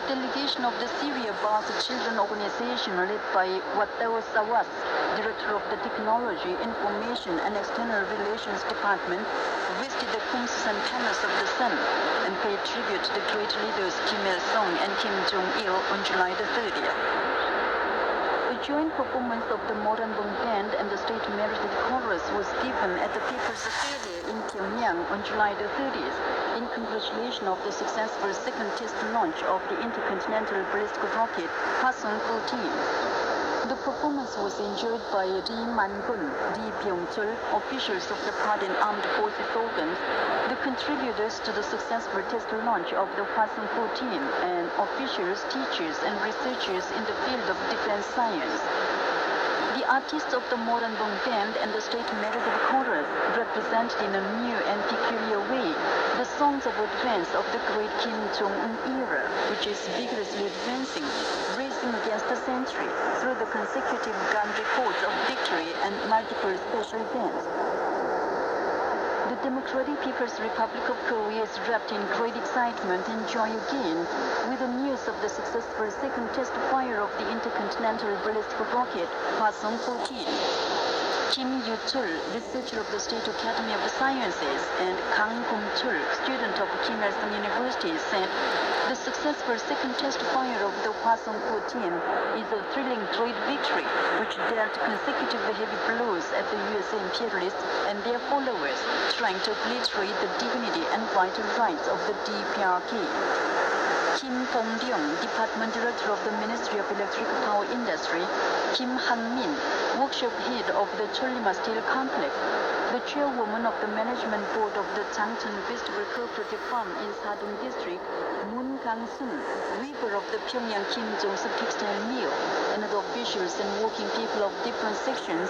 delegation of the Syria-based children organization led by Watel Sawas, director of the Technology, Information and External Relations Department, visited the Kumsus and Palace of the Sun and paid tribute to the great leaders Kim Il-sung and Kim Jong-il on July the 30th. A joint performance of the Modern Bong Band and the State Merited Chorus was given at the People's Fair in Pyongyang on July the 30th in congratulation of the successful second test launch of the intercontinental ballistic rocket Hwasong-14. The performance was enjoyed by Ri Man-gun, Ri Byung-chul, officials of the Party and Armed Forces organs, the contributors to the successful test launch of the Hwasong-14, and officials, teachers, and researchers in the field of defense science. The artists of the Modern Bong Band and the State Merited Chorus represented in a new and peculiar way the songs of advance of the great Kim Jong-un era, which is vigorously advancing, racing against the century through the consecutive gun reports of victory and multiple special events. The Democratic People's Republic of Korea is wrapped in great excitement and joy again with the news of the successful second test fire of the intercontinental ballistic rocket Hwasong-14. Kim Yu-chul, researcher of the State Academy of Sciences, and Kang Kum-chul, student of Kim Il-sung University, said the successful second test fire of the Hwasong-14 is a thrilling great victory which dealt consecutive heavy blows at the USA imperialists and their followers trying to obliterate the dignity and vital rights of the DPRK. Kim Dong-ryung, Department Director of the Ministry of Electric Power Industry, Kim Han-min, workshop head of the Cholima Steel Complex, the chairwoman of the Management Board of the Changchun Vegetable Cooperative Farm in Sadong District, Moon Kang-sun, weaver of the Pyongyang Kim Jong-suk Textile Mill, and the officials and working people of different sections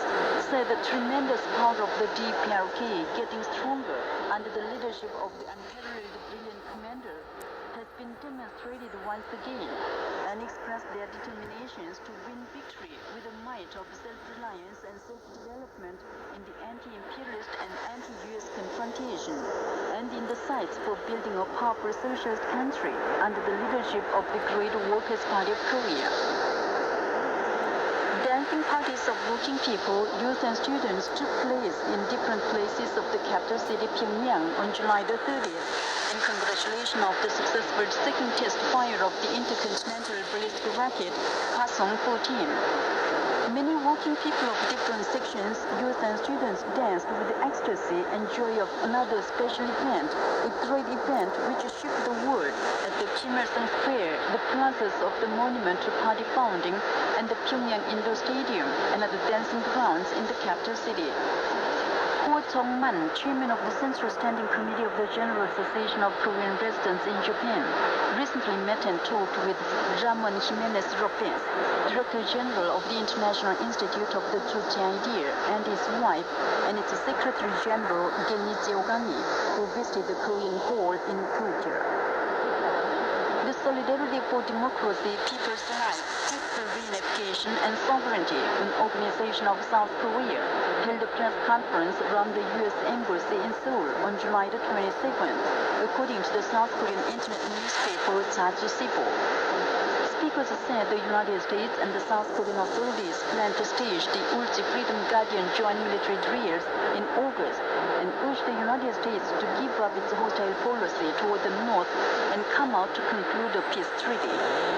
said the tremendous power of the DPRK getting stronger under the leadership of the unparalleled brilliant commander has been demonstrated once again, and expressed their determinations to win victory with the might of self-reliance and self-development in the anti-imperialist and anti-US confrontation, and in the sights for building a powerful socialist country under the leadership of the Great Workers' Party of Korea. Dancing parties of working people, youth and students took place in different places of the capital city Pyongyang on July the 30th in congratulation of the successful second test fire of the intercontinental ballistic rocket Hwasong-14. Many working people of different sections, youth and students danced with ecstasy and joy of another special event, a great event which shook the world at the Kim Il-sung Square, the plazas of the monument to party founding, and the Pyongyang Indoor Stadium, and at the dancing grounds in the capital city. Ho Chong-man, chairman of the Central Standing Committee of the General Association of Korean Residents in Japan, recently met and talked with Ramon Jimenez Lopez, Director General of the International Institute of the Truth Idea, and his wife, and its Secretary General Geni Jeogami, who visited the Korean Hall in Culture. The Solidarity for Democracy, People's Rights, Peaceful Reunification and Sovereignty, an organization of South Korea, held a press conference around the U.S. Embassy in Seoul on July the 27th, according to the South Korean internet newspaper Chaju-sibo. Speakers said the United States and the South Korean authorities plan to stage the Ulchi Freedom Guardian joint military drills in August and urged the United States to give up its hostile policy toward the North and come out to conclude a peace treaty.